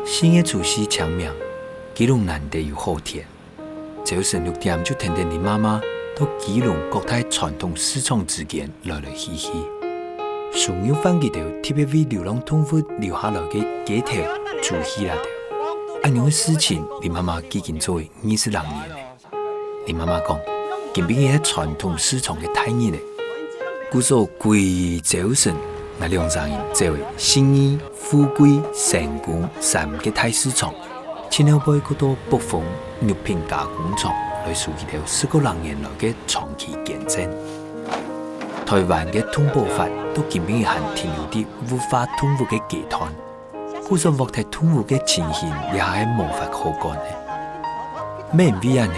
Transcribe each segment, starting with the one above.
新的除夕清明，基隆难得有好天。早晨6點就聽到你媽媽到基隆國泰傳統市場之間來來去去，仲要翻記到特別為流浪動物留下來嘅街頭除夕啦條。咁樣嘅事情，你媽媽已經做20多年了。你媽媽講，今邊嘅傳統市場嘅太熱咧，故所規早晨。那兩場人作為信義、富貴、成功3個大市場，前後背嗰度北豐肉品加工廠來數起條10個年來嘅長期見證。台灣嘅通報法都基本上停留啲無法通報嘅階段，故所獲得通報嘅情形也係無法可講嘅。咩唔一樣呢？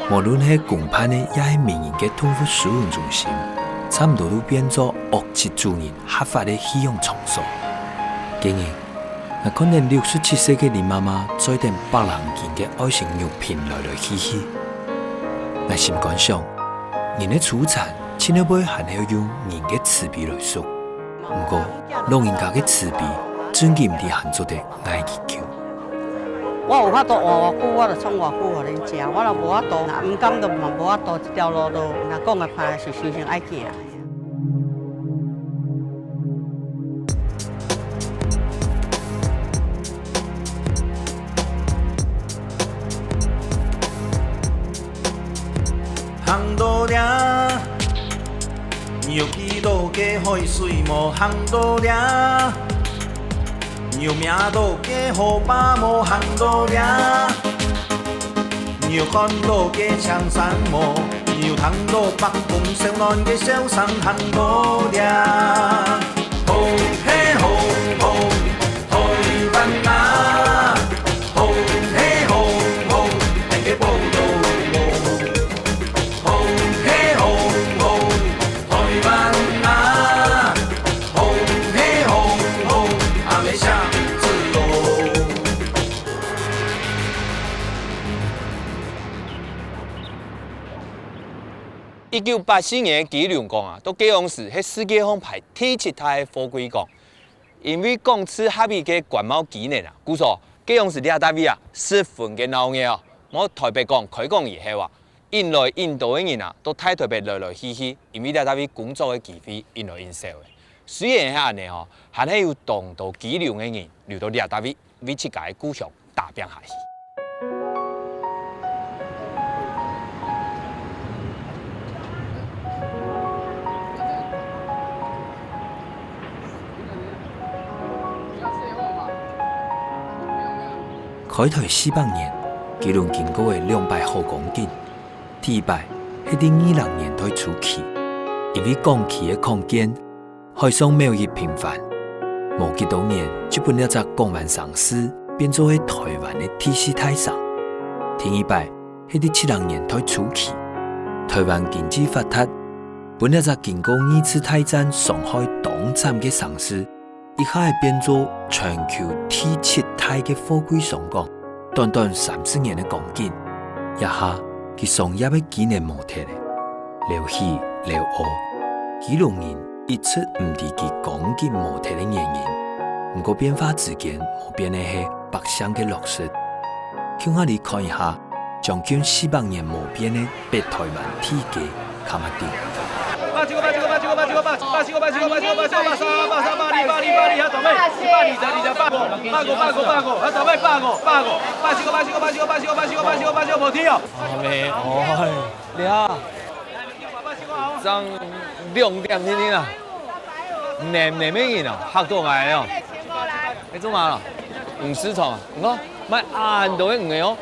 無論係公辦嘅，也係民營嘅通報使用中心。差唔多都變作惡質主人合法的使用場所。竟然，我可能67歲嘅林媽媽在等百人件嘅愛情用品來來去去。我心感想，人的出產，千萬杯還要用人嘅慈悲來贖。不過，老人家嘅慈悲，真嘅唔係hand做得愛去求。我有法度活偌久，我就創偌久互恁食。我若無法度，若唔甘就嘛無法度，這條路都若講個歹是常常愛行。行道掠，有幾多嘅海水無行道掠。有命到嘅河巴無行到掠，有看到嘅長山無，有睇到北風上岸嘅小山行到掠。好嘿好好，台灣啊！好嘿好好，大家報道無。好嘿好好，台灣啊！好嘿好好，阿美香。1984年基隆港啊，到基隆市係世界上排第7大嘅貨櫃港，因為港次合意嘅關貿機能啊，故所基隆市呢單位啊10分嘅鬧熱哦。我台北港開港以後啊，引來印度嘅人啊，都太台北來來去去，因為呢單位工作嘅機會引來引少嘅。雖然係咁樣哦，還係有當到基隆嘅人留到呢單位為自家嘅故鄉打拼下去。開台400年，基隆經過嘅200號港景。第一擺係喺20年代初期，因為港期嘅擴建，海上貿易頻繁，冇幾多年就變咗隻港灣商市，變做係台灣嘅第4大省。第二擺係喺70年代初期，台灣經濟發達，變咗隻經過2次大戰傷害當慘嘅商市。一下係變做全球第7大嘅貨櫃上港，短短30年嘅光景，一下佢商業嘅機能冇停咧，流氣流惡，基隆人一直唔知佢光景冇停嘅原因。不過變化之間冇變嘅係北上嘅落實。叫我哋看一下，將近400年冇變嘅北台灣體系，看下點。爭2點天啊，咩人啊，嚇到我啊！你做嘛啦？唔市場啊？唔講買硬到嘅唔係哦，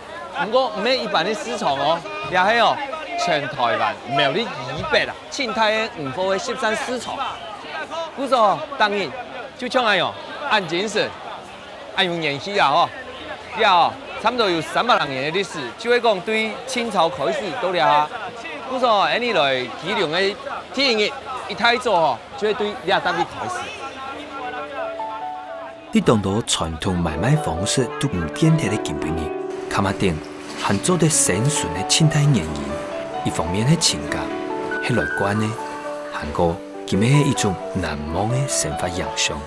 唔過唔係一般嘅市場哦，也係哦。全台灣沒有啲200啊，清泰嘅五貨嘅13市場，故所當然就像咁樣，按精神，按用演戲啊嗬，呀，差唔多有300年嘅歷史，就會講對清朝開始到了下，故所按你來基隆嘅天熱一太早嗬，就會對呢單位開始。你當到傳統買賣方式都唔變態嘅基本嘢，看下點，還做得生存嘅清泰原因。一方面係情感，係來觀呢，韓國佢咪係一種難忘嘅生活印象。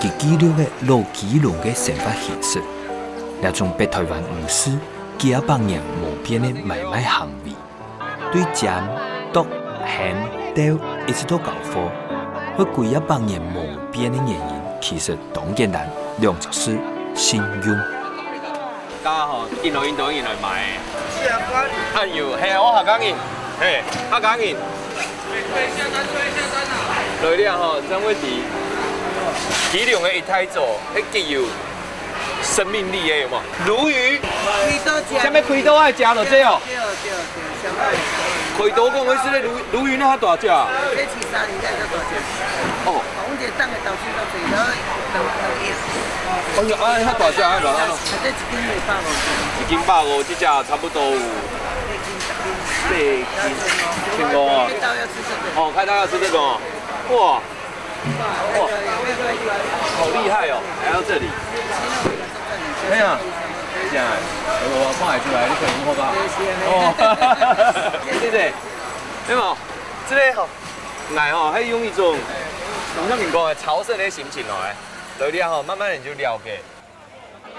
其记录的老基隆的生活形式，那种北台湾武士几啊百年无变的买卖行为，对占、毒、险、钓一直都搞货，或几啊百年无变的原因，其实当简单，两就是信用。家吼見到印度人來買。哎呦，係啊，我下講印，嘿，下講印。來了吼，張偉迪，基隆的一太座，迄具有生命力的有冇？鲈魚，啥物開刀愛食就這哦。開刀講的是咧鲈魚那較大隻啊。这饲3年才较大只。哦。我们这等的投資到最多2億。哎呀，啊，較大隻啊，偌安怎？这1斤150。1斤150，這只差不多有4斤，150啊。开刀要吃这个。哦，开刀要吃这种哦，哇，哇，好厉害哦，来到这里。哎呀，这样，我放海出来，你可能好吧？哦，谢谢。对冇？这个吼，来吼，还用一种，像你讲的潮汕的心情哦，来了吼，慢慢的你就了解。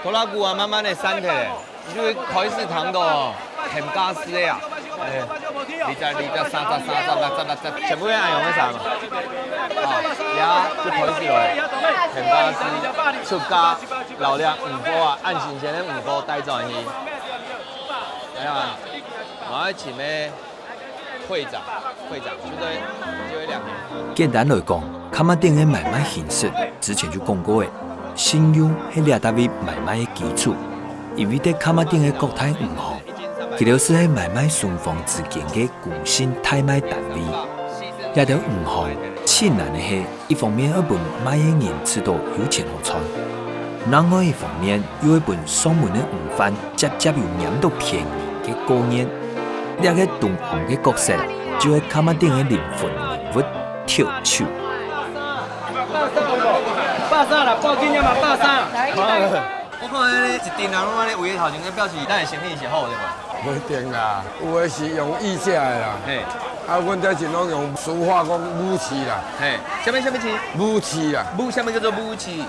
拖拉骨啊，慢慢的散起来，你就台式糖的哦，很加湿的呀。哎，2隻、3隻、全部一樣用得晒嘛？啊，而家就台式落嚟，很加濕，出加流量5波啊，按新鮮的5波帶走去。哎呀，我要請咩會長，就2個。简单来讲，卡马丁的买卖形式，之前就讲过的，信用是两大位买卖的基础，因为在卡马丁的国泰银行，佢就是喺买卖双方之间的共性代买单位。一条银行困难的是，一方面要本买的人知道有钱好赚，另外一方面又要本上门的午饭接有饮到便宜的过年。两个同行的角色，就喺卡马丁的灵魂人物跳手。爆啥啦？报警了嘛？爆啥？我看迄一定人拢安尼围头前，表示咱的生意是好的嘛。不一定啦，有的是用意价的啦，嘿，啊，阮这是拢用俗话讲武器啦，嘿，什么器？武器啦，什么叫做武器？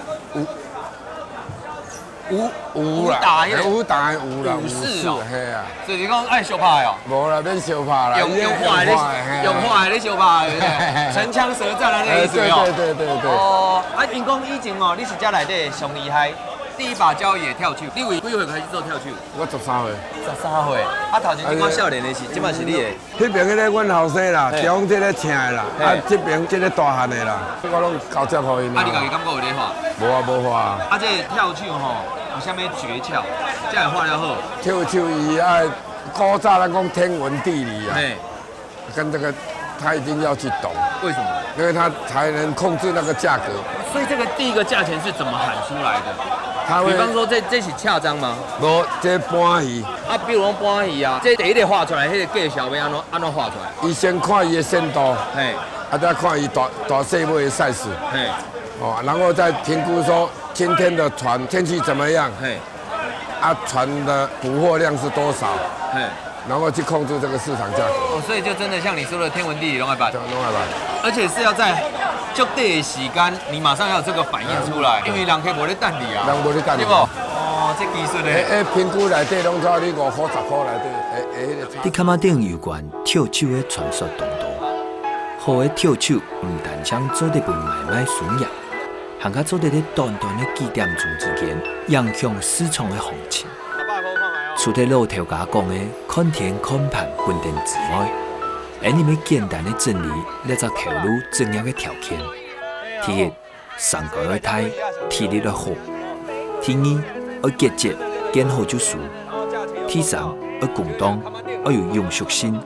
武啦，武打的武啦，武士哦，嘿啊，就是讲爱相拍哦。无啦，免相拍啦，用话来相拍，对不对？唇枪舌战的那个意思哦。对。哦，啊，因讲以前哦，你是遮内底上厉害，第一把交椅跳手，你为几岁开始做跳手？我13岁。13岁，啊，头前你讲少年的是，即摆是你的。迄边迄个阮后生啦，中这个请的啦，啊，这边这个大汉的啦，我拢交接互因啦。啊，你家己感觉有咧画？无画。啊，这跳手吼，有啥物诀窍？这样画了好。跳手伊爱古早咱讲天文地理啊，嘿，跟这个他一定要去懂，为什么？因为他才能控制那个价格。所以这个第一个价钱是怎么喊出来的？他会比方说这是恰章吗？无，这搬鱼，啊，比如讲搬鱼啊，这第一个画出来，迄个介绍要安怎画出来？伊先看伊的深度，嘿，啊再看伊大细尾的 size，嘿，哦，然后再评估说今天的船天气怎么样，嘿，啊船的捕获量是多少，嘿，然后去控制这个市场价格。哦，所以就真的像你说的天文地理拢爱办，弄来吧。而且是要在就对的时间，你马上要有这个反应出来，因为人可以无咧等你啊，人无咧等你对不？哦，这技术咧。评估内底拢差你5块10块内底，迄个。伫卡马丁有关跳手的传说当中，好的跳手唔但将做得本买卖顺业，还甲做得咧短短的几点钟之间，影响市场的行情。除了老头家讲的看天看盘分店之外，而你们简单的整理那只投入重要的条件：第一，上高要大，体力要好；第二，要节节见好就输；第三，要共当，要有永续性，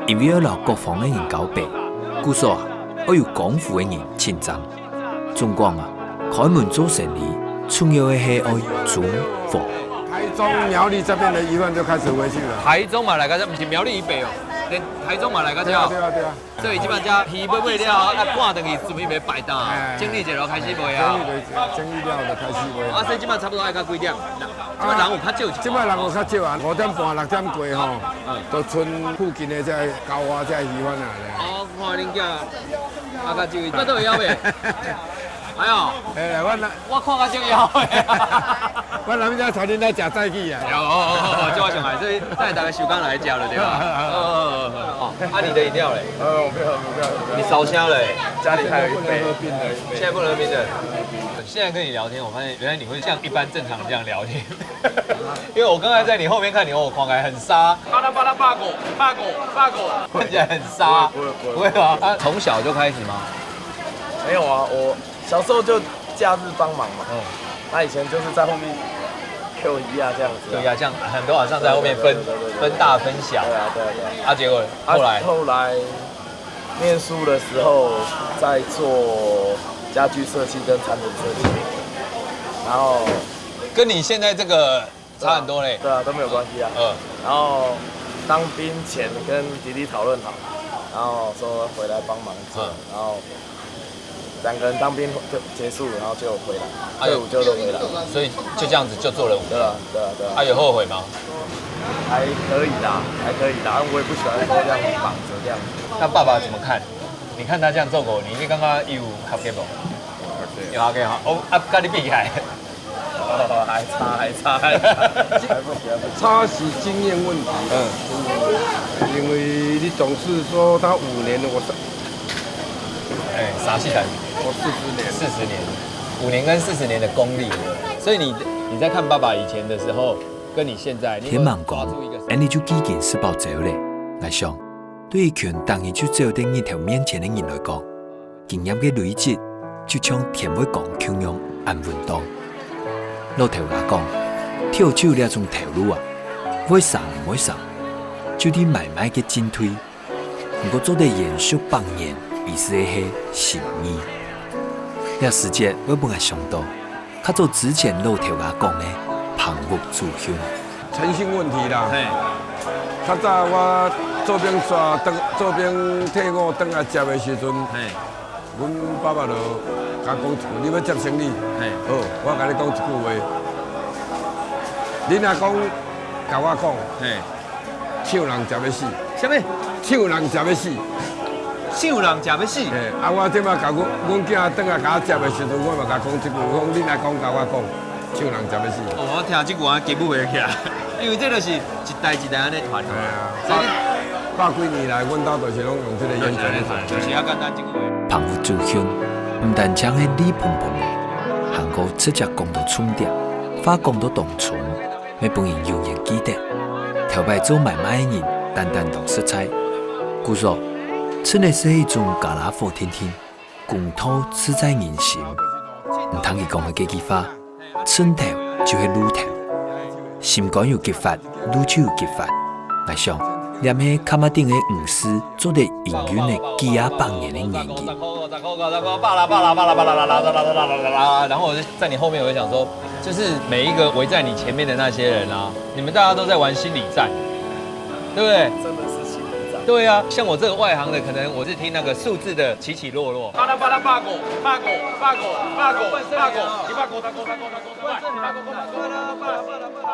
因为要留各方的人交白。故说啊，要有功夫的人竞争。总讲啊，开门做生意，重要的是要租房。台中苗栗这边的鱼贩就开始回去了。台中嘛来个，不是苗栗以北哦，连台中嘛来个对啊。所以基本上鱼买了，啊赶等去准备要摆档，整理一路开始卖啊。整理了就开始卖。啊，所以基本上差不多爱到几点？基本人有较少。即摆人有较少啊，5点半6点过吼，都剩附近的这高华这鱼贩啊。哦，看恁囝啊较少，这都会晓袂？啊，哎呦，哎，我看较足枵的。我男家带恁来食早起啊。这我上来，所以带大家休工来吃了对吧？啊，你的饮料嘞？我不要。你烧香嘞？家里还有一杯。现在不能喝冰的。现在跟你聊天，我发现原来你会像一般正常人这样聊天，因为我刚才在你后面看你，狂还很沙，巴拉巴拉巴狗，看起来很沙，不会吗？他从小就开始吗？没有啊，我小时候就假日帮忙嘛。他以前就是在后面 Q 一啊这样子。对呀，像很多晚上在后面分大分小。对啊。结果后来念书的时候在做家居设计跟产品设计，然后跟你现在这个差很多嘞。对啊，都没有关系啊。然后当兵前跟弟弟讨论好，然后说回来帮忙做，然后2个人当兵就结束，然后就回来，退伍就都回来，所以就这样子就做了5年。对啊。有后悔吗？还可以啦。我也不喜欢说这样绑着这样。那爸爸怎么看？你看他这样做过，你刚刚有合格不？有合格哈。跟你比起来，还差，差是经验问题。因为你总是说他5年，啥戏感？我40年，5年跟40年的功力，所以你在看爸爸以前的时候，跟你现在，天盲讲，安尼就几件事报走咧。我想，对于群当伊就走在日头面前的人来讲，经验嘅累积，就像田尾讲同样按运动。老头来讲，跳手那种头路啊，会上唔会上，就啲慢慢嘅进退。如果做得严肃放言，意思係善意。那時節我本來想到，較早之前老頭家講的旁屋主兄，誠信問題啦。較早我做兵刷，做兵退伍轉來接的時陣，阮爸爸就甲講一句：你要接生理，好，我甲你講一句話，你若講甲我講，唱人食要死。什麼？唱人食要死。唱人食要死。我即摆甲阮囝轉來甲我接的時陣，我嘛甲講一句，講你若講甲我講，唱人食要死。我聽這句話記不回去啊，因為這就是一代一代安尼傳下來。百幾年來，阮兜就是攏用這個原則咧傳。就是遐簡單這句話。旁屋主兄，唔但將係李鵬鵬嘅，韓國直接講到重點，發講到當初，要幫人永遠記得。頭擺做買賣嘅人，單單當食材。故說，真係是一種加拉火天天，共土自在人心。唔通佢講嘅幾句話，寸頭就係路頭，心肝有結法，路就有結法。我想，念起卡馬丁嘅吳師做得營運嘅幾廿百年嘅演技。然後我就在你後面，我就想說，就是每一個圍在你前面的那些人啊，你們大家都在玩心理戰，對不對？真的是心理戰。對啊，像我這個外行的，可能我是聽那個數字的起起落落。巴拉巴拉巴狗，巴狗，巴狗，巴狗，巴狗，你巴狗，巴狗，巴狗，巴狗，巴狗，巴狗，巴狗，巴拉巴拉巴拉巴拉。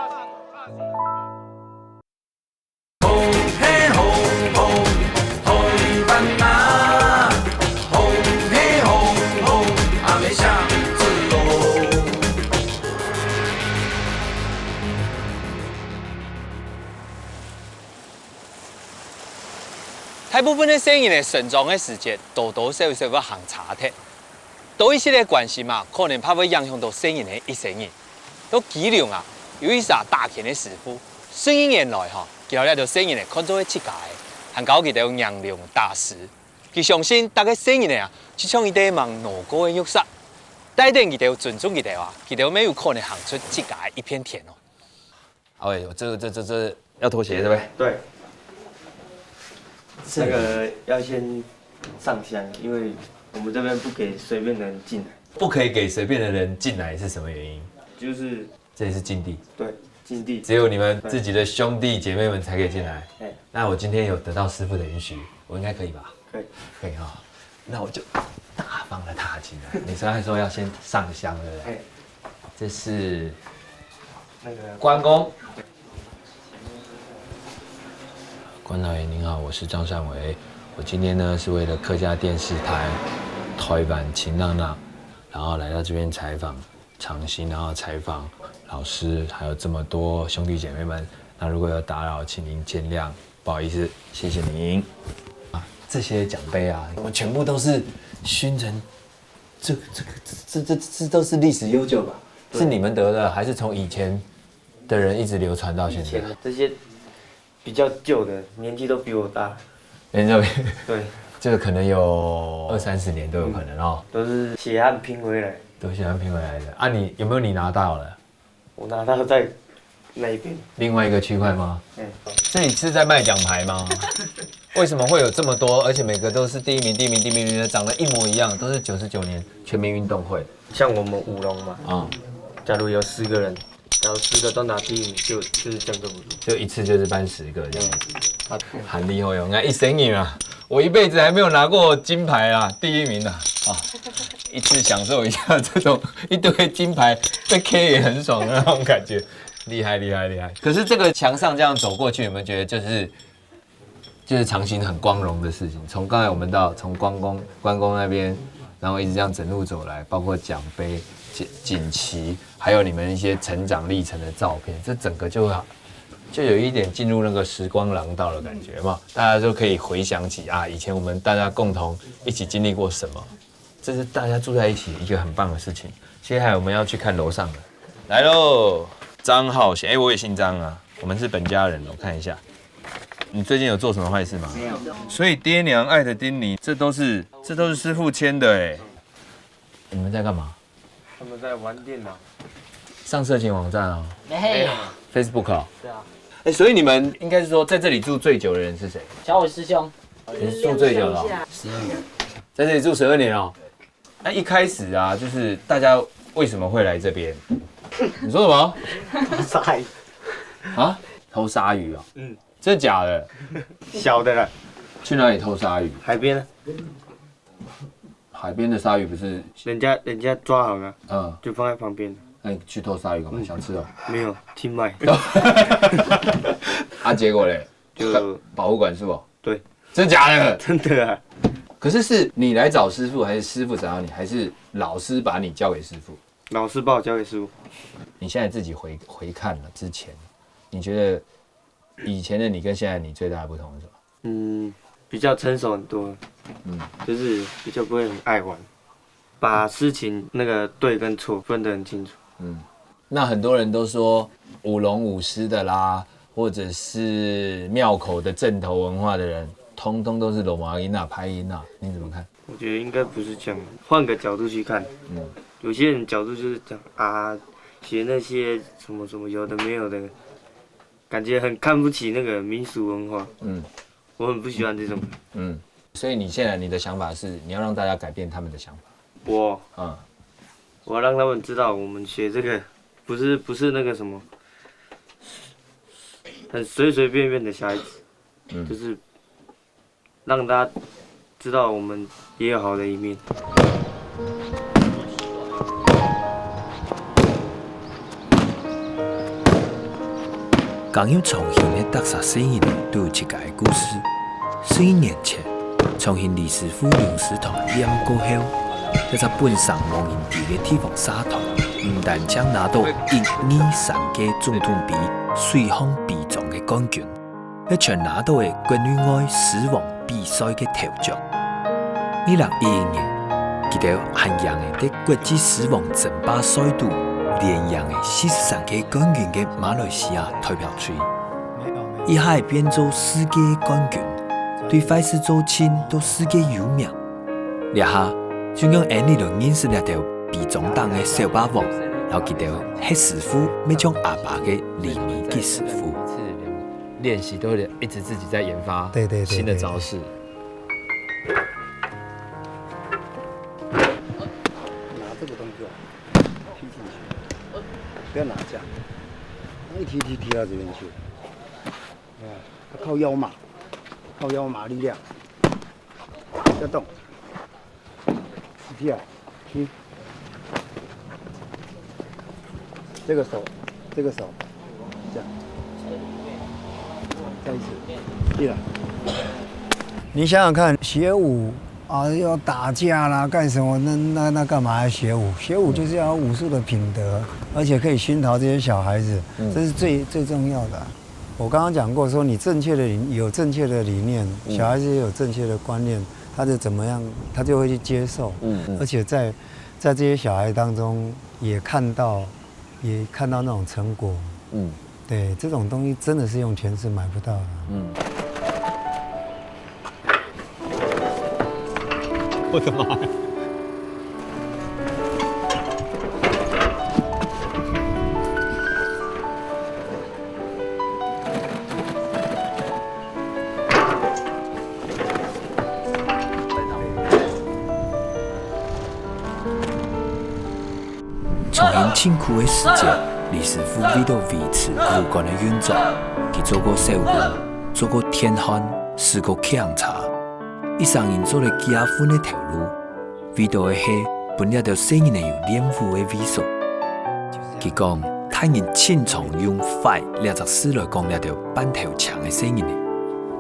大部分的生意呢，成長的時節，多多少少要行差鐵。多一些的關係嘛，可能怕會影響到生意的一生意。都伎倆啊，有一些大錢的師傅，數十年來哈，佢了就生意呢，看做係自家的，還搞佢哋有釀釀大師。佢相信大家生意呢啊，就像佢哋望路過的玉石，帶定佢哋有尊重佢哋啊，佢哋沒有可能行出自家的一片天哦。阿偉，這要脫鞋對不對？對。那個要先上香，因為我們這邊不給隨便的人進來。不可以給隨便的人進來是什麼原因？就是這裡是禁地。對，禁地。只有你們自己的兄弟姐妹們才可以進來。那我今天有得到師父的允許，我應該可以吧？可以。可以哈，那我就大方的踏進來。你剛才說要先上香，對不對？這是那個關公。關導演您好，我是張善維。我今天呢是為了客家電視台台版晴朗朗然后来到这边采访长兴，然后采访老师，还有这么多兄弟姐妹们。那如果有打扰，请您见谅，不好意思，谢谢您。这些奖杯啊，我们全部都是熏成，这都是历史悠久吧？是你们得的，还是从以前的人一直流传到现在？这些比较旧的，年纪都比我大。年纪对，这个可能有20-30年都有可能哦。都是血汗拼回来。都血汗拼回来的啊！你有没有你拿到了？我拿到在那一边。另外一个区块吗？这里是在卖奖牌吗？为什么会有这么多？而且每个都是第一名的，长得一模一样，都是99年全民运动会。像我们舞龙嘛，假如有10个人，假如10个都拿第一名，就是这样这么多，就一次就是颁10个这样。很厉害哦！那一生赢啊，我一辈子还没有拿过金牌啊，第一名啊！一次享受一下这种一堆金牌被 K 也很爽的那种感觉，厉害！可是这个墙上这样走过去，有没有觉得就是长兴很光荣的事情？从刚才我们从关公那边，然后一直这样整路走来，包括奖杯、锦旗，还有你们一些成长历程的照片，这整个就有一点进入那个时光廊道的感觉嘛，大家就可以回想起以前我们大家共同一起经历过什么，这是大家住在一起一个很棒的事情。接下来我们要去看楼上了，来喽，张浩贤，我也姓张啊，我们是本家人，我看一下，你最近有做什么坏事吗？没有。所以爹娘爱的叮咛，这都是师傅签的哎。你们在干嘛？他们在玩电脑，上色情网站啊？没有 ，Facebook 啊？对啊。所以你们应该是说，在这里住最久的人是谁？小伟师兄，你是住最久的，12年，在这里住12年哦。那一开始啊，就是大家为什么会来这边？你说什么？偷鲨鱼啊？偷鲨鱼啊？真的假的？小的了。去哪里偷鲨鱼？海边呢？海边的鲨鱼不是人家抓好了，就放在旁边。那你去偷鲨鱼干嘛？想吃哦？没有，清卖。结果嘞，就保护管束哦。对，真假的？真的啊。可是你来找师傅，还是师傅找到你，还是老师把你交给师傅？老师把我交给师傅。你现在自己回看了之前，你觉得以前的你跟现在你最大的不同是什么？比较成熟很多。就是比较不会很爱玩，把事情那个对跟错分得很清楚。那很多人都说舞龙舞狮的啦，或者是庙口的正头文化的人，通通都是龙马音啊、拍音啊，你怎么看？我觉得应该不是这样，换个角度去看。有些人角度就是讲学那些什么什么有的没有的，感觉很看不起那个民俗文化。我很不喜欢这种。所以你现在你的想法是，你要让大家改变他们的想法。我要让他们知道，我们学这个不是那个什么，很随随便便的小孩子，就是让大家知道我们也有好的一面。港有重庆的特色生意都有一个故事。11年前，重庆李师傅龙狮团练过后，在这本上龙营地的地方沙团，不但将拿到1、2、3届总统杯水方比中的冠军，还全拿到的国内外狮王比赛的头奖。2011年，记得汉阳的在国际狮王争霸赛度连赢的43届冠军的马来西亚代表队，一下变做世界冠军。对快事做亲都世界有名，一下就让安尼就认识了条比中档的小霸王，然后记得迄师傅要将阿爸嘅李明给师傅。练习都会一直自己在研发新的招式。拿这个东西踢进去，不要拿这样，一踢到这边去，靠腰嘛。靠腰马力量，要动，踢啊，踢，这个手，这样，再一次，踢了。你想想看，学武啊，要打架啦，干什么？那干嘛要学武？学武就是要有武术的品德，而且可以熏陶这些小孩子，这是最重要的。我刚刚讲过，说你有正确的理念，小孩子也有正确的观念，他就怎么样，他就会去接受。而且在这些小孩当中也看到那种成果。对，这种东西真的是用钱是买不到的。我的妈呀！从因辛苦的时间，李师傅为了维持武馆的运作，他做过少军，做过天汉，试过抢茶。一生因做了加分的头路，为到的是本来就生人有练武的威术。佢讲，他人亲从用快64来讲了就半头强的生人呢。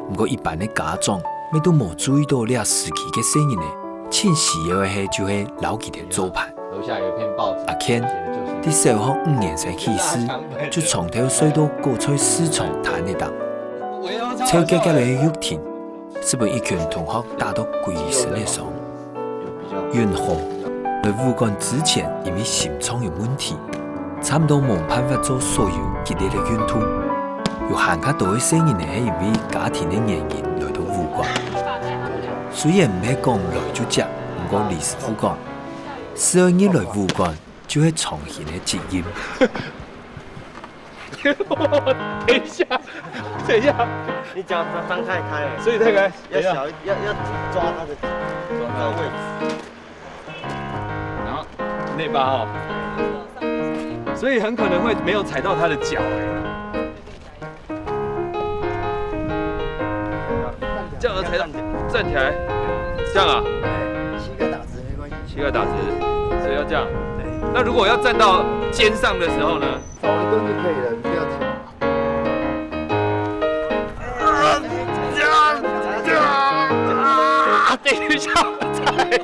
不过一般的家长，咩都冇注意到了时期的生人呢，请需要的是就系留佢条做盘。楼下有篇报纸。阿 Ken， 伫小学5年生起始，就从头睡到过出4重弹的档，超级嘅嚟肉甜。是被一群同学打到鬼神的伤。元豪在武馆之前，因为心脏有问题，差不多冇办法做所有激烈的运动。有很较多的声音呢，係因为家庭的原因来到武馆。虽然唔係講來就接，不過李師傅講，只要一來武館，就係重現的節音。等一下，等一下，你脚张太开了，所以太开，要小要抓它的位置，然后内八号，所以很可能会没有踩到他的脚这样才站起来，这样啊？膝盖打直没关系，膝盖打直，所以要这样。那如果要站到肩上的时候呢？稍微蹲就可以了，你不要紧。等一下，来。可以。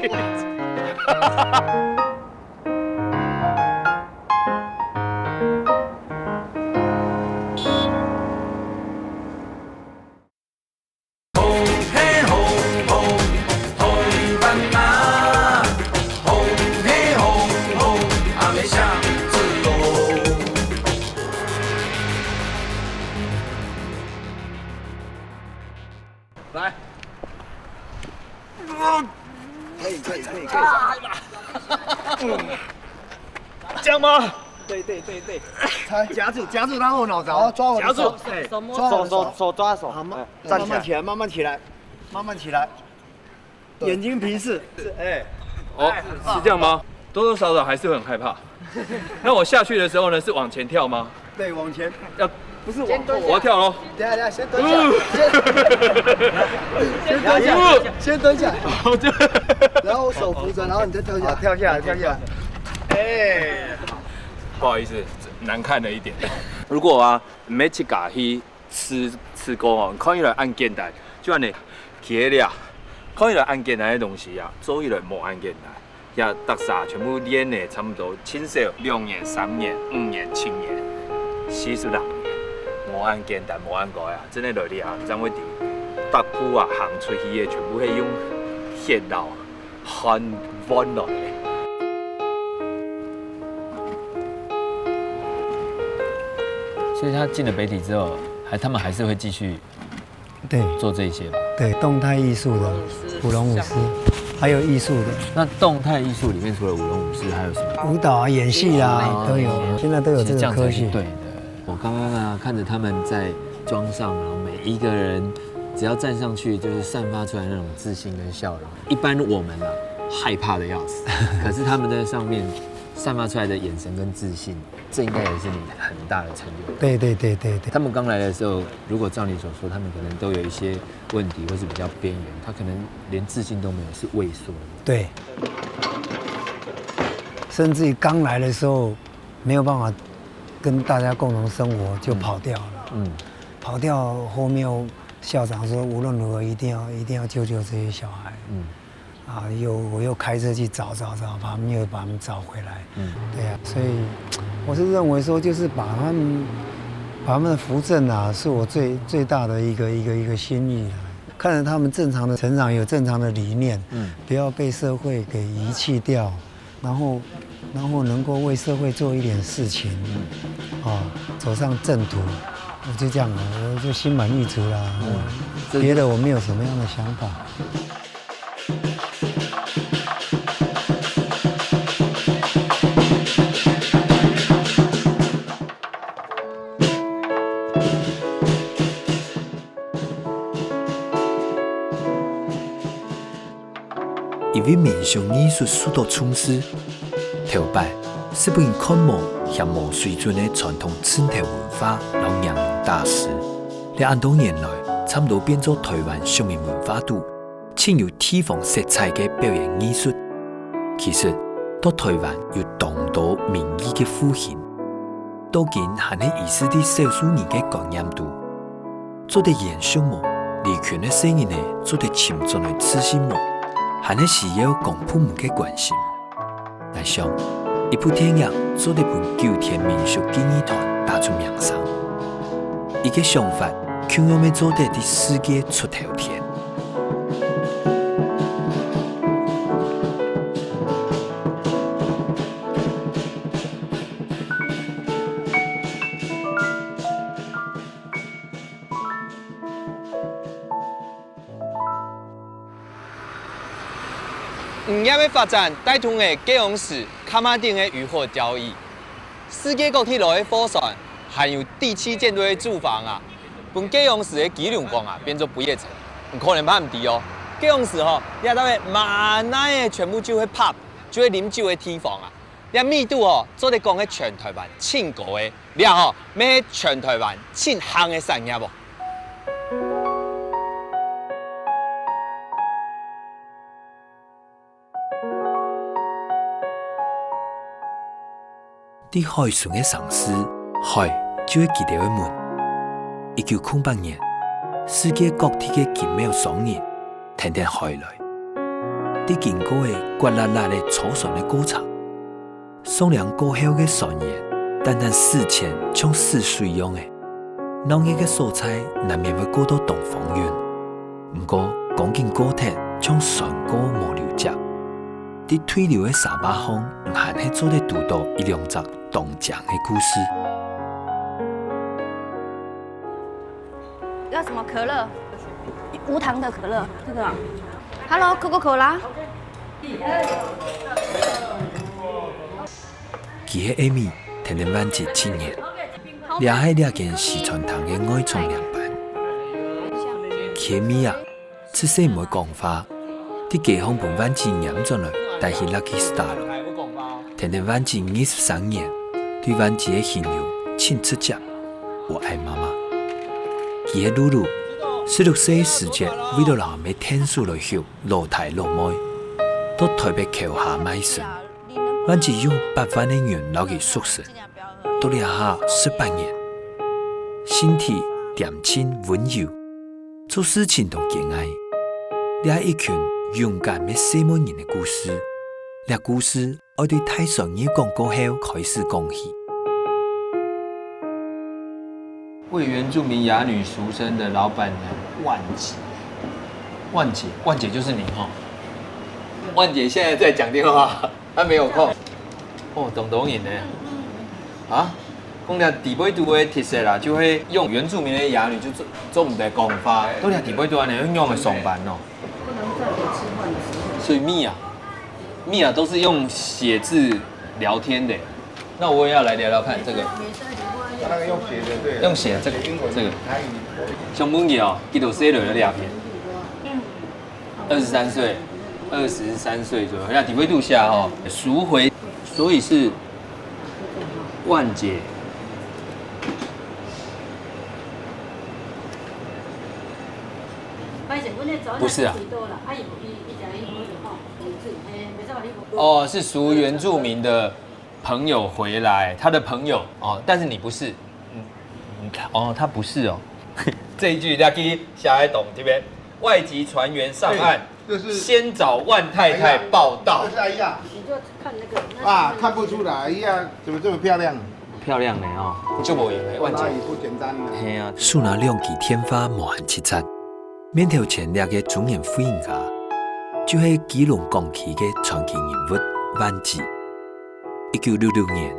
这样吗？对，夹住他后脑勺，抓我的手，手抓手，好，慢慢起来，眼睛平视，哦，是这样吗？多多少少还是会很害怕。那我下去的时候呢，是往前跳吗？对，往前，要不是往后，我要跳喽。等一下，先蹲下，然后手扶着，然后你再跳下来，跳下来。哎，不好意思，难看了一点。如果啊，每去家去吃锅哦，看起来按简单，就安尼起来，看起来按简单的东西啊，做起来无按简单。也特啥全部练的差不多，青少2年、3年、5年、7年、46年，无按简单，无按高呀，真的落嚟啊，怎会伫北区啊行出去的全部係用血流汗温落嚟。所以他进了北体之后，他们还是会继续对做这些吧？对，动态艺术的舞龙舞狮，还有艺术的。那动态艺术里面除了舞龙舞狮，还有什么？舞蹈啊、演戏啊都有，现在都有这个科系。对的。我刚刚啊看着他们在装上，然后每一个人只要站上去，就是散发出来那种自信跟笑容。一般我们啊害怕的要死，可是他们在上面散发出来的眼神跟自信，这应该也是你很大的成就。对。他们刚来的时候，如果照你所说，他们可能都有一些问题，或是比较边缘，他可能连自信都没有，是畏缩的。对，甚至于刚来的时候没有办法跟大家共同生活，就跑掉了。跑掉后面校长说无论如何一定要救这些小孩。啊，我又开车去找，把他们找回来。对啊，所以我是认为说，就是把他们的扶正啊，是我最大的一个心意啊。看着他们正常的成长，有正常的理念，不要被社会给遗弃掉，然后能够为社会做一点事情，走上正途，我就这样了，我就心满意足啦。别的我没有什么样的想法。一位民俗艺术速度冲刺，头摆是本看无向无水准的传统村头文化，让人大师。在按多年来，差不多变做台湾庶民文化度，浸有地方色彩的表演艺术。其实，到台湾有众多民意的复兴，都竟还是遗失的少数人的感染度。做得严肃么？离群的声音呢？做得沉重的自信么？还是需要公部门的关心。来想，一部电影做得本9天民俗建议团打出名声，一个想法，却要做得的世界出头天。渔业的发展带动了基隆市卡马丁的渔获交易，世界各地路的货船含有第7舰队的住房啊，本基隆市的基隆港啊变作不夜城，唔可能拍唔低哦。基隆市你看到的满奶的全部就会 pub， 就会啉酒的地方啊，你密度做得讲喺全台湾庆高的，你看咩全台湾庆行的产业无？伫海上的城市，海就会记得的门。1908年，世界各地的奇妙商人天天海来，伫经过的刮辣辣的草船的过程，数量过后的船员，单单4000像似水一样的，农业的蔬菜难免会过到东方园。不过，讲紧过天像船过无流汁。伫退流的3把风，唔限係做得读到1-2则动讲的故事。要什么可乐？无糖的可乐，这个。Hello， 可口可乐。其喺Amy天天晚节7年，掠喺掠件四川堂嘅爱冲凉班。其米啊，出世唔会讲话，啲街坊本晚节严重了。带去 Lucky Star 了，天天晚节23年，对晚节的形容请出家，我爱妈妈。伊的露露16岁的时节，为了让妹天数落后，落台落妹，到台北桥下买身，晚节用8万的元留给宿舍，到了下18年，身体恬静温柔，做事情同敬爱，掠一群勇敢的西门人的故事。这故事我对太上人讲过后开始讲起。为原住民哑女赎身的老板娘万姐，万姐就是你哈。万姐现在在讲电话，她没有空。哦，懂瘾呢。啊，讲了地尾度的特色啦，就会用原住民的哑女就做唔得讲法，都了地尾度安尼用的上班哦。不能在我吃饭的时候。所以蜜啊都是用写字聊天的，那我也要来聊聊看这个。那个用写的对。用写这个。熊本姐哦，伊就写了2篇。23岁左右，那底纬度下哦，赎回，所以是万姐。不是啊。哦，是赎原住民的朋友回来，他的朋友哦，但是你不是，哦，他不是哦。这一句大家写在懂这边，外籍船员上岸，先找万太太报道。这是阿姨啊，你就看那个啊，看不出来，阿姨啊，怎么这么漂亮？漂亮呢哦，就无用的万姐阿姨不简单啊。嘿啊，树拿亮起天花无限七七，面头前列个中年飞行家，就是基隆港区的传奇人物万吉。1966年，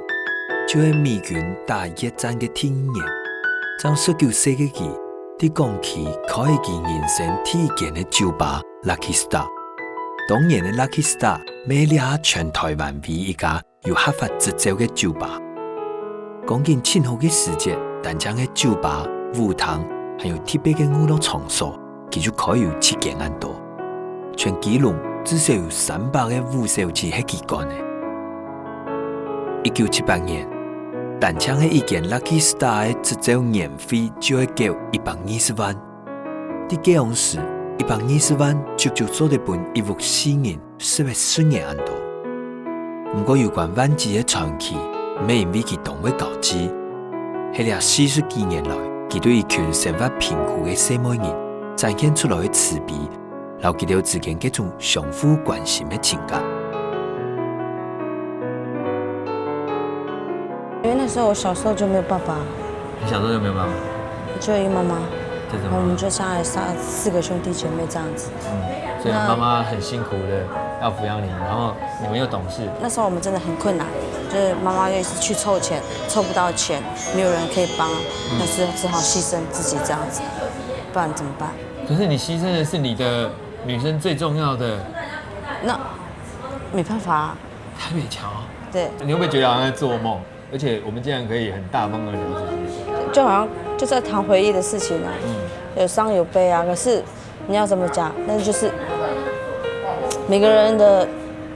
就是美军打越战的第一年，在19世紀在港區開一間人生第一間的酒吧 Lucky Star。當年的 Lucky Star 美列全台灣唯一家有合法執照的酒吧。講緊慶賀嘅時節，但將嘅酒吧、舞堂還有特別嘅娛樂場所，佢就可以有7間咁多。全基隆至少有300個舞小節係佢幹嘅。1978年，但將嘅一間 Lucky Star 嘅執照年費就會交120萬。喺這樣時，120萬足足做得本1億4人410年咁多。不過有關萬吉嘅傳奇，唔係因為佢當位高知，係咧40幾年來，佢對一群生活貧苦嘅小妹人展現出來嘅慈悲，然後佢哋之間嗰種相互關心嘅情感。因為那時候我小時候就沒有爸爸，你小時候就沒有媽媽，只有一媽媽，就是我們就下來4個兄弟姐妹這樣子。所以媽媽很辛苦的要撫養你，然後你們又懂事。那時候我們真的很困難，就是媽媽又一直去湊錢，湊不到錢，沒有人可以幫，但是只好犧牲自己這樣子，不然怎麼辦？可是你犧牲的是你的女生最重要的，那沒辦法啊。台北橋。對。你會不會覺得好像在做夢？而且我們竟然可以很大方的聊這些，就好像就在談回憶的事情啊，有傷有悲啊。可是你要怎麼講？那就是每個人的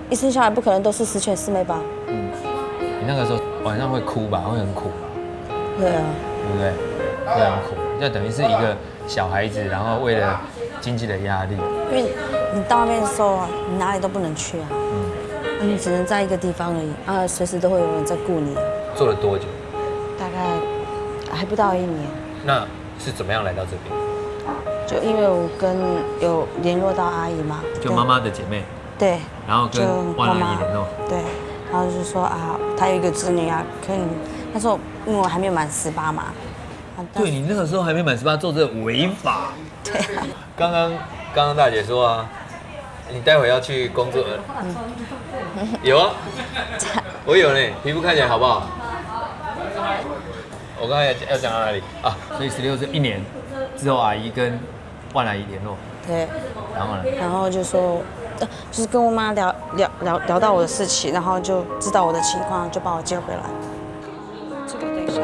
一生下來不可能都是十全十美吧？你那個時候晚上會哭吧？會很苦吧？對啊，對不對？會很苦，就等於是一個小孩子，然後為了經濟的壓力，因為你到那邊的時候啊，你哪裡都不能去啊，你只能在一個地方而已啊，隨時都會有人在顧你。做了多久？大概還不到1年。那是怎麼樣來到這邊？就因為我跟有聯絡到阿姨嘛，就媽媽的姐妹。對。然後跟萬阿姨聯絡。對。然後就說啊，她有一個侄女啊，可以。那時候因為我還沒有滿18嘛。對，你那個時候還沒滿18，做這違法。對啊。剛剛大姐說啊，你待會要去工作了。有啊。我有呢，皮膚看起來好不好？我剛才要講到哪裡啊？所以16是1年之後，阿姨跟萬阿姨聯絡。對。然後呢？然後就說，就是跟我媽聊到我的事情，然後就知道我的情況，就把我接回來。這個等一下。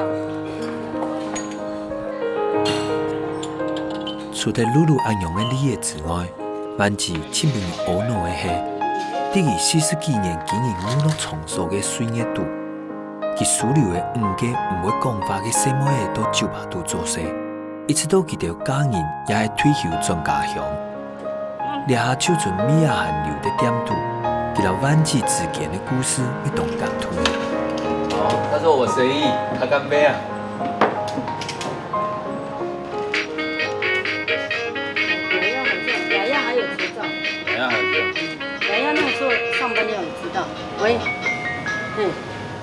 除了露露安陽的禮儀之外，萬吉親民懊惱的係。第40幾年經營娛樂場所嘅專業度，佢所留嘅5個唔會講話嘅細妹仔到酒吧度做事，一直到佢哋家人也係退休轉家鄉。列下就存米亞韓流嘅點度，佢老萬吉之間嘅故事會動感圖。好，他說我隨意，他乾杯啊！雅雅還有執照。雅雅還有執照。雅雅那個時候上班要你知道，喂，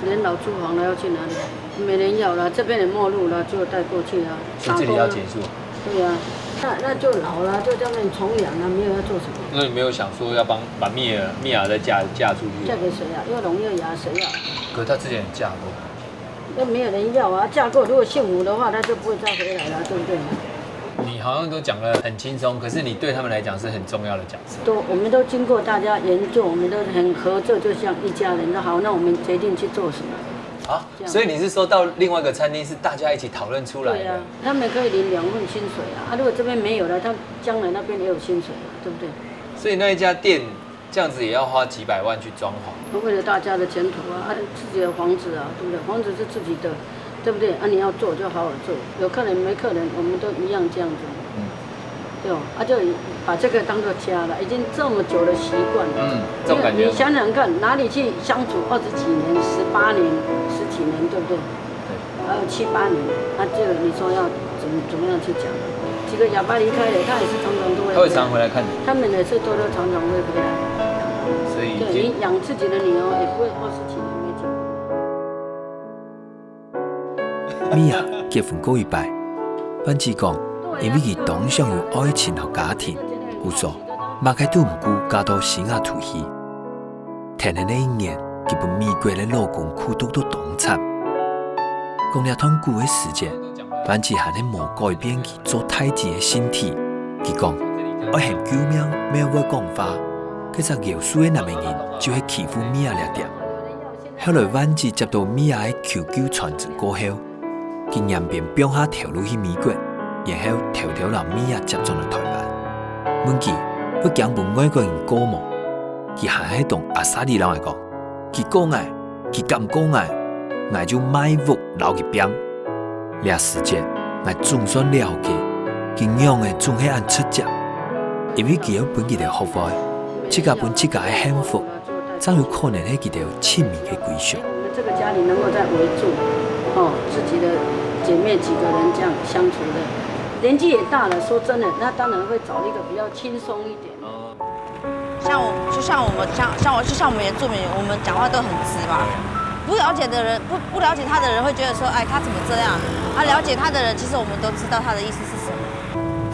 人老珠黃了要去哪裡？沒人要了，這邊也沒路了，就帶過去啊。所以這裡要結束。對啊，那就老了，就這樣重養了，沒有要做什麼。那你沒有想說要把蜜兒再嫁出去？嫁給誰啊？又聾又啞，誰要？可是她之前也嫁過。那沒有人要啊，嫁過如果幸福的話，她就不會再回來了，對不對？你好像都講得很輕鬆，可是你對他們來講是很重要的角色。我們都經過大家研究，我們都很合作，就像一家人。那好，那我們決定去做什麼？啊，所以你是說到另外一個餐廳是大家一起討論出來的？對啊，他們可以領2份薪水啊。如果這邊沒有了，他將來那邊也有薪水啊，對不對？所以那一家店這樣子也要花幾百萬去裝潢。為了大家的前途啊，自己的房子啊，對不對？房子是自己的。對不對？啊，你要做就好好做，有客人沒客人，我們都一樣這樣子。對哦，就把這個當作家了，已經這麼久的習慣了。這種感覺。你想想看，哪裡去相處20幾年、18年、10幾年，對不對？還有7、8年，這個你說要怎麼樣去講？几个哑巴离开了，他也是常常都会。他会常回来看你。他们也是都常常会回来。所以对，你养自己的女儿也不会20几年没见过。米娅结婚过一摆，班姊讲，因为伊当上有爱情和家庭，有说擘开都唔顾嫁到新亚土去。甜甜的一年，佢被美國的老公苦毒到凍慘。講了段久的時間，班姊還係冇改變佢做太子的身體。佢講，我嫌救命沒有會講話，佢隻饒恕的男人就係欺負米亞了點。後來班姊接到米亞的求救傳真過後，佢人便標下條路去美國，然後偷偷讓米亞接咗嚟台灣。問佢要講本外國人過冇？佢還喺同阿沙利人嚟講，佢講愛，佢咁講愛，我就買屋留佢邊。呢時間，我總算了解，佢樣嘅總係按出價，因為佢有本佢哋學會，自家本自家嘅幸福，真有可能係佢哋親密嘅歸屬。我們這個家裡能夠再圍住，自己的姐妹幾個人這樣相處的，年紀也大了，說真的，那當然會找一個比較輕鬆一點。像我們原住民，我們講話都很直嘛。不了解的人，不了解他的人會覺得說，哎，他怎麼這樣？了解他的人，其實我們都知道他的意思是什麼。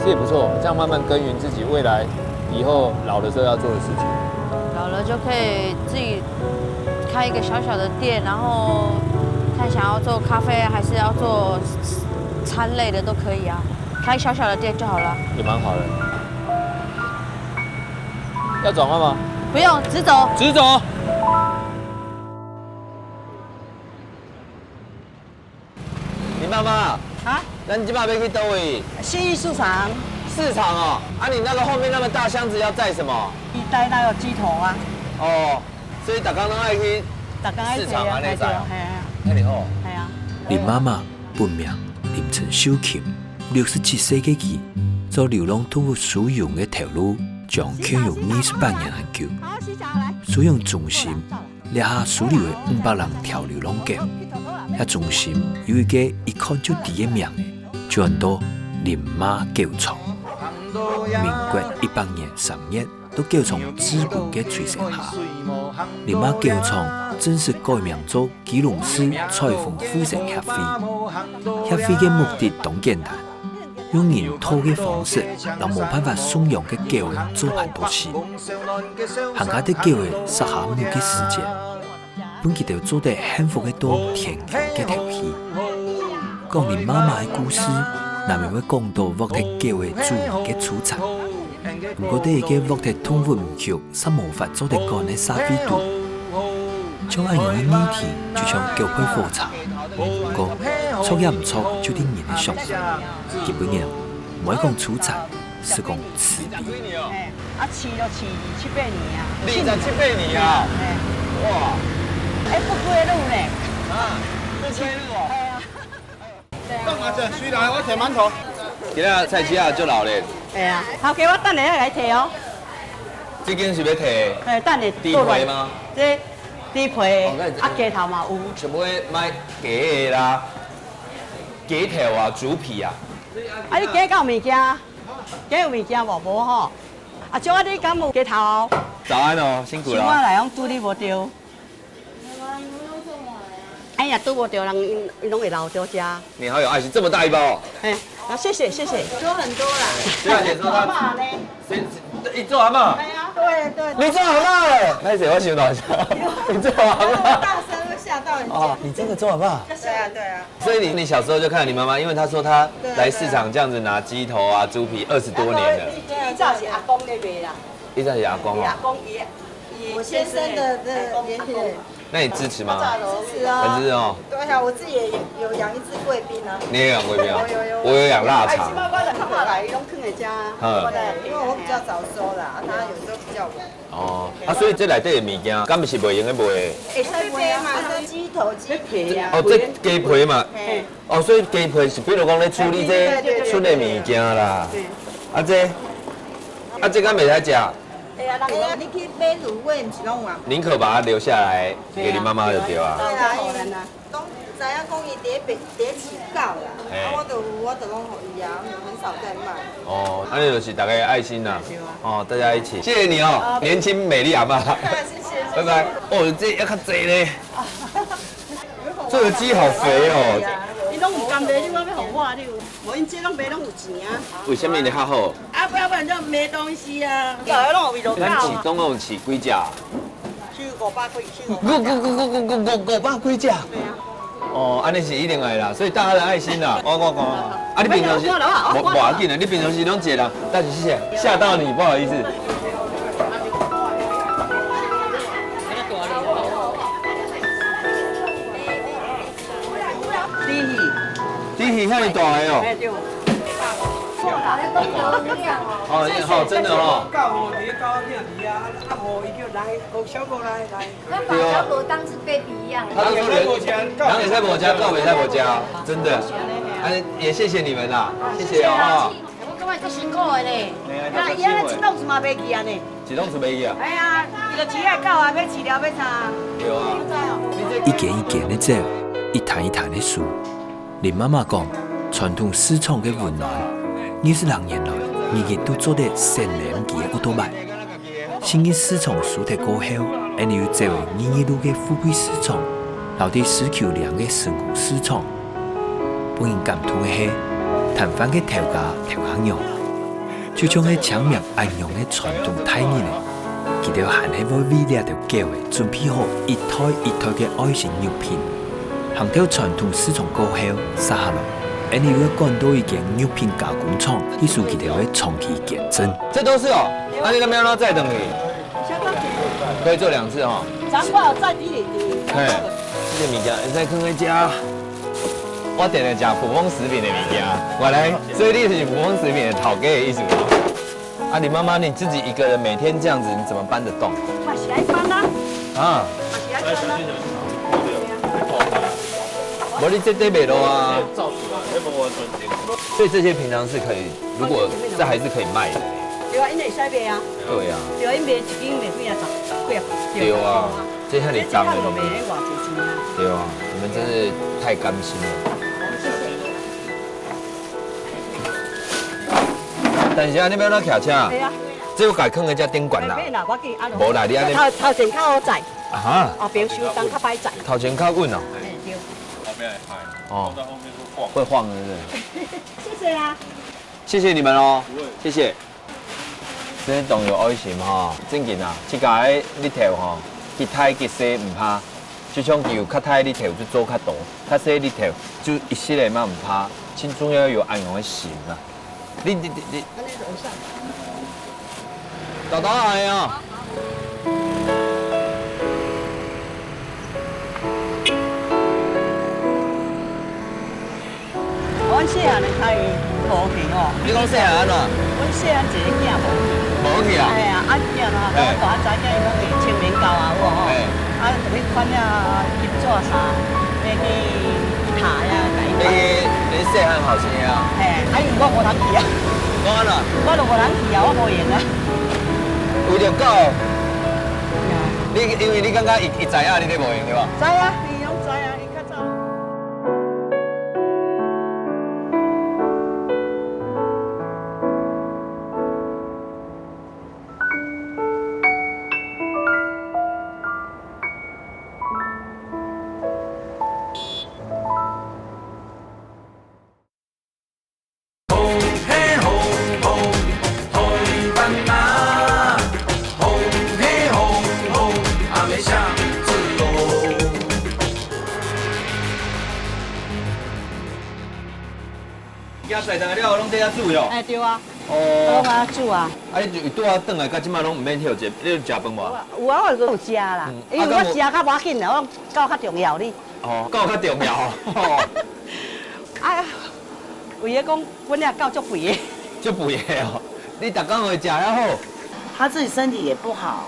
這也不錯，這樣慢慢耕耘自己未來以後老的時候要做的事情。老了就可以自己開一個小小的店，然後看想要做咖啡還是要做餐類的都可以啊，開小小的店就好了。也蠻好的。要轉換嗎？不用，直走。直走。你媽媽啊？那你今晚要去哪裡？信義市場。市場哦，你那個後面那麼大箱子要載什麼？帶那個雞頭啊。哦，所以大家都愛去市場啊，那載哦。那你好。係啊。林媽媽本名林陳秀琴，67歲嘅佢做流浪動物收容嘅條路，將近有28年很久。收容中心列下處理為500人條流浪狗，遐中心有一個一看就知嘅名，就很多林媽狗場。民國18年3月，都狗場資本嘅推升下，林媽狗場正式改名做基隆市彩虹復生協會。協會嘅目的當簡單，用人道嘅方式，讓冇辦法送養嘅狗做盤到錢，行下啲狗嘅撒下母嘅時間，本佢哋做得幸福嘅多甜強嘅條戲。講林媽媽嘅故事。難免會講到獲得狗嘅主人嘅出產，不過啲嘅獲得動物唔夠，是無法做得乾嘅沙菲度。將按樣嘅議題就像狗配火柴，不過錯也唔錯，就啲人嘅想法。基本上唔係講出產，是講慈悲。飼就飼7、8年啊。你才7、8年啊？哇！不歸路咧。不歸路哦。放下這水來，我摕饅頭。今仔菜市啊，足老咧。係啊，頭家我等下來摕哦。這間是要摕？等下豬皮嗎？這豬皮雞頭嘛有。全部買雞的啦，雞頭啊，豬皮啊。你雞有物件？雞有物件無？無吼。像我你敢有雞頭？早安哦，辛苦了。我來講拄你無到。哎呀，都無着人，因攏會留着食。你好有愛心，這麼大一包。哎，謝謝謝謝，多很多啦。徐小姐說她，你做阿嬤？對。你做阿嬤了？那誰我想到一下，你做阿嬤？大聲會嚇到人家。哦，你真的做阿嬤？對啊。所以你小時候就看到你媽媽，因為她說她來市場這樣子拿雞頭啊、豬皮20多年了。依早是阿公那邊啦。依早是阿公哦。阿公我先生的爺爺。那你支持嗎？支持啊！很支持哦。對啊，我自己也有養一隻貴賓啊。你也養貴賓啊？我有養臘腸。他來攏啃在家。因為我比較早收啦，他有時候比較晚。哦，所以這內底的物件，敢不是袂用的賣？會使賣嘛，這雞頭、雞皮啊。哦，這雞皮嘛。哦，所以雞皮是比如講咧處理這出的物件啦。這敢袂使食？你去買滷味，不是攏有啊？寧可把它留下來給你媽媽就對啊。對啊，知影讲伊第一饲狗啦，我就拢互伊啊，很少在卖。哦，那就是大家的爱心呐。哦，大家一起，谢谢你哦，年轻美丽阿妈。谢谢。拜拜。哦，这要较济呢。这个鸡好肥哦。你拢唔甘卖，你我要互我，你有？无因这拢卖拢有钱啊。为什么你较好？啊，不然就卖东西啊。大家拢有味道咱饲总共饲几只？饲500几，饲500几只。对啊。哦，安尼是一定的啦，所以大家的爱心啦。我。啊，你平常时无要紧的，你平常时拢一个人，但是谢谢吓到你，不好意思。猪鱼遐尼大个哦。哦，好，真的哦。对哦。小狗当是 baby 一样。他都说人也在我家，狗也在我家，真的。也谢谢你们啦，谢谢哦。我感觉足辛苦的呢。那伊安尼一栋厝嘛袂去安尼。一栋厝袂去啊？哎呀，伊就饲个狗啊，要饲料要啥？对啊。一件一件的走，一坛一坛的数。林妈妈讲，传统丝创的温暖，20年来，日日都做得善良嘅奥多麦。新嘅丝创输得过后，因为这位日日路嘅富贵丝创，留低19年嘅成功丝创。本人感动的是，摊贩嘅头家头行用，就像喺抢命安用嘅传统态人咧，佢哋含喺我伟大條腳嘅準備好一台一台嘅愛心肉片。行到傳統市場過後，撒下來，因為要趕到一間肉片加工廠，藝術佢哋會長期見證。這都是哦，那你那邊要再等你？可以做2次哦。咱我再滴一滴。嘿，這個物件會使放喺家。我定係食普豐食品的物件，原來所以你是普豐食品的頭家的意思嗎？啊，你媽媽你自己一個人每天這樣子，你怎麼搬得動？嘛是愛搬啊。啊。嘛是愛搬啊。無你這袂落啊。所以這些平常是可以，如果這還是可以賣的。對啊，因會使賣啊。對啊。對啊，因賣一斤賣幾啊十。對啊。這下你髒了。對啊，你們真是太甘心了。但是啊，你要哪徛車？對啊。只有家放喺只頂管啦。無啦，你安尼。頭前較好載。啊哈。後邊收檔較歹載。頭前較穩哦。對。後面來拍。哦。在後面會晃。會晃的，是不是？謝謝啊。謝謝你們哦，謝謝。真係動有愛心吼，正經啊，這個喺你頭吼，佢太佢細唔怕，就像佢有較太你頭就做較大，較細你頭就一時嚟嘛唔怕，最重要有安樣嘅心啊。你。豆豆係啊。我細漢就開無去哦。你講細漢安怎？我細漢一個囝無去。無去啊？係啊，囝啦，我大仔囝伊講去清明教啊，有無？啊，就去款了金紙衫，要去塔呀，你細漢後生啊？嘿，啊，因為我無通去啊。我安怎？我就無通去啊，我無閒啊。為着狗？你因為你感覺伊知影你咧無閒對吧？知啊，伊攏知啊，伊較早。遐菜单了，拢在遐煮哟。哎，对啊。哦。拢啊煮啊。啊，你就拄啊转来，到即摆拢唔免休息，你有食饭无？有啊，我有食啦。因为我食较无要紧啦，我狗较重要哩。哦，狗较重要。哎呀，为了讲，阮遐狗足肥的。足肥的哦，你逐工会食遐好。他自己身体也不好，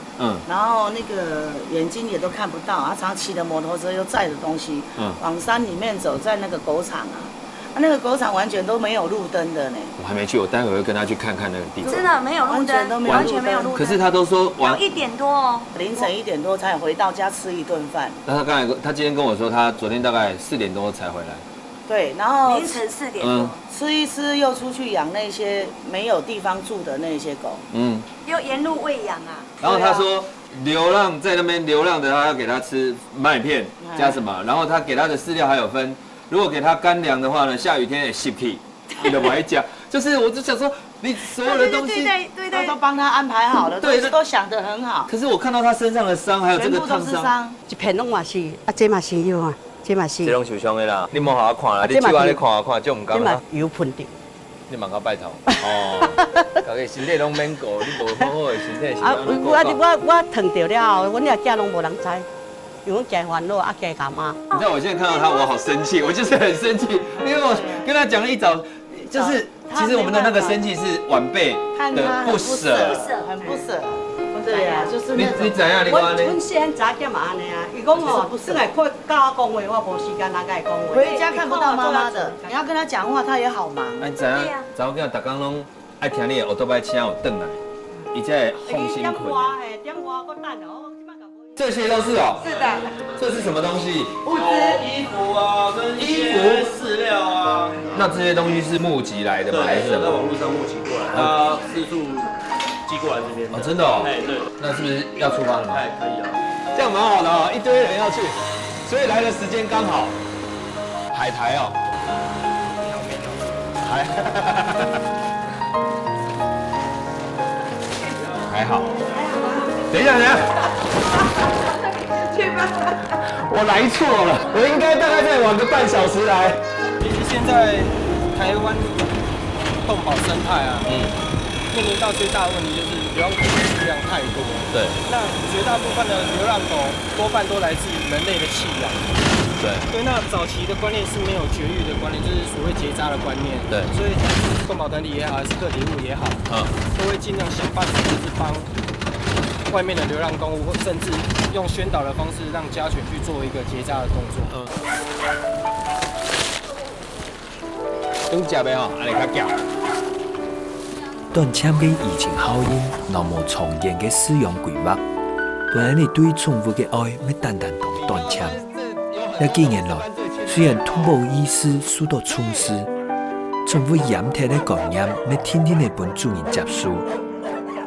然后那个眼睛也都看不到，他常骑的摩托车又载着东西，往山里面走，在那个狗场啊，那个狗场完全都没有路灯的呢。我还没去，我待会会跟他去看看那个地方。真的没有路灯，完全没有路灯。可是他都说要1点多哦，凌晨1点多才回到家吃一顿饭。那他今天跟我说，他昨天大概4点多才回来。对，然后凌晨4点多，吃一吃又出去养那些没有地方住的那些狗。又沿路喂养啊。然后他说，流浪在那边流浪的，他要给他吃麦片加什么，然后他给他的饲料还有分，如果给他干粮的话呢，下雨天也吸气，你都不爱讲。就是我就想说，你所有的东西对都帮他安排好了，对，都想得很好。可是我看到他身上的伤，还有这个烫伤，一片拢嘛是，这嘛是有啊。这嘛是，这拢受伤的啦，你莫好看啦，你手安尼看就唔甘啦。这嘛有喷到，你忙到拜头哦，家己身体拢免顾，你无好好的身体是安尼顾。我烫到了后，阮遐囝拢无人知，因为惊烦恼啊惊干嘛？你知道我现在看到他，我好生气，我就是很生气，因为我跟他讲了一早，就是其实我们的那个生气是晚辈的不舍，很不舍。对呀，就是你知影你讲呢？阮先早点嘛安尼啊，伊讲吼，转来快教我讲话，我无时间哪甲伊讲话。回家看不到妈妈的，你要跟他讲话，他也好忙。你知影？查某囝逐工拢爱听你的，耳朵请有转来，伊才会放心困。这些都是哦。是的。这是什么东西？物资、衣服啊，跟一些饲料啊。那这些东西是募集来的吗？还是什么？在网络上募集过来，他四处寄过来这边。哦，真的哦。哎，对。那是不是要出发了吗？哎，可以啊。这样蛮好的哦，一堆人要去，所以来的时间刚好。海苔哦。还好。等一下，去吧。我来错了，我应该大概再晚个半小时来。其实现在台湾动保生态啊，面临到最大的问题就是流浪狗的数量太多。对。那绝大部分的流浪狗多半都来自人类的弃养。对。对，那早期的观念是没有绝育的观念，就是所谓结扎的观念。对。所以动保团体也好，还是个体户也好，都会尽量想办法，就是帮外面的流浪动物，或甚至用宣导的方式，让家犬去做一个结扎的动作。等食袂吼，安尼较强。断签嘅疫情效应，若无长远嘅使用规划，本来你对宠物嘅爱要单单当断签。这几年来，虽然通报医师许多措施，政府严厉嘅观念要天天嘅本主人接受。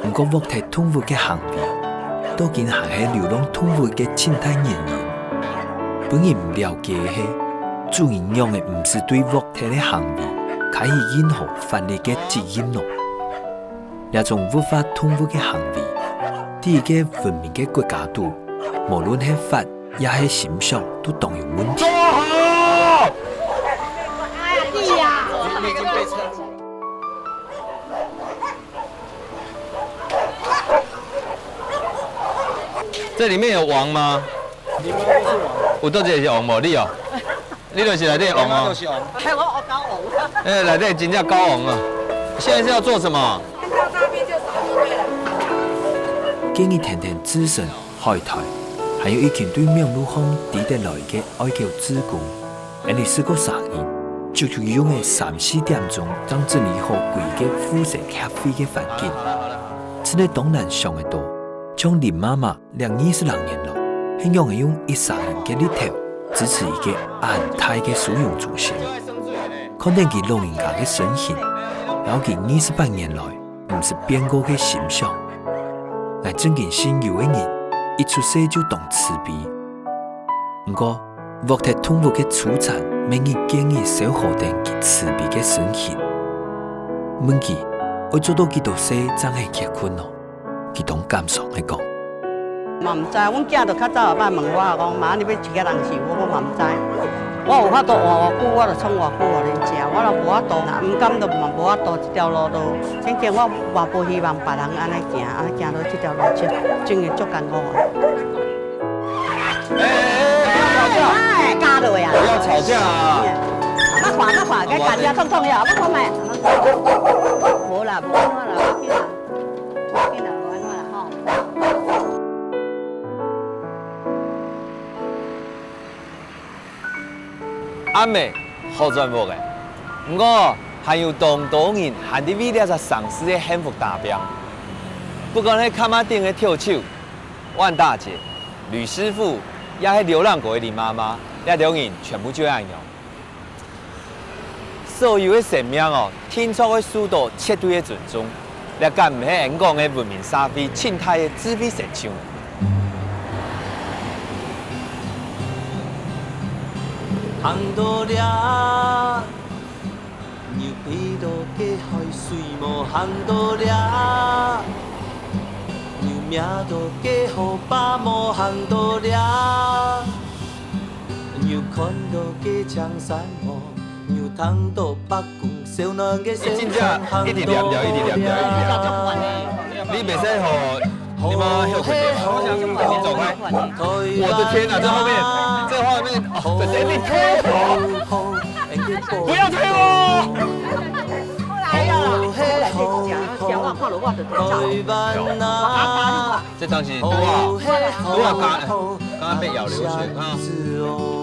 不过，虐待动物嘅行为，都竟还系流浪动物嘅生态原因。本人唔了解嘅係，主人用嘅唔是对虐待嘅行为开始引发法律嘅责任咯。呢種違法動物嘅行為，第一個文明嘅國家度，無論係法也係形象，都當有問題。弟呀，你已經被稱住。这里面有王吗？里面都是王。有倒一个是王无？你哦，你就是内底王哦。都是王。哎，我学高王。哎，内底真正高王啊！现在是要做什么？建議天天自身海苔，還有一群對命路方抵得來嘅愛叫自顧，而你試過3年，就用嘅3-4點鐘，將整理好規個輻射合非嘅環境。真係當然想得到，將林媽媽20年來，係用130年嘅日頭支持一個安泰嘅使用中心，看見佢老人家嘅身形，然後佢28年來唔是變過嘅形象。我真見先有嘅人一出世就懂慈悲，不過虐待動物嘅處殘，免人建議小河定佢慈悲嘅身形。問佢會做到幾多歲才會結婚咯？佢當感想嚟講。嘛唔知，阮囝就較早下捌問我講，媽你要一個人是我嘛唔知。我有法度活偌久，我就創偌久互恁食，我若無法度，唔甘就嘛無法度，這條路都，真正我嘛無希望別人安尼行到這條路，真係足艱苦的。哎，加落呀！不要吵架啊！那看，該大家痛痛呀，那看咩？無啦，無啦，我見啦，吼。阿美好賺無嘅，不过还有当多人还伫为了在丧尸的幸福打拼。不管喺卡马顶的跳手，万大姐、吕师傅，也喺流浪狗的林妈妈，这种人全部就爱用。所有的生命哦，天初的速度切对的准中，也敢唔系人讲的文明社会、静态的智慧神像。行到了，牛皮都加海水无行到了，牛命都加好把无行到了，牛看到加江山无，牛汤到北宫小男嘅小行一直念掉，一直念掉，一直念掉。你袂使互你妈休困点，你走开！我的天哪，这后面，这画面，哦，这你推我，不要推我！这东西多啊，刚刚被咬流血，看。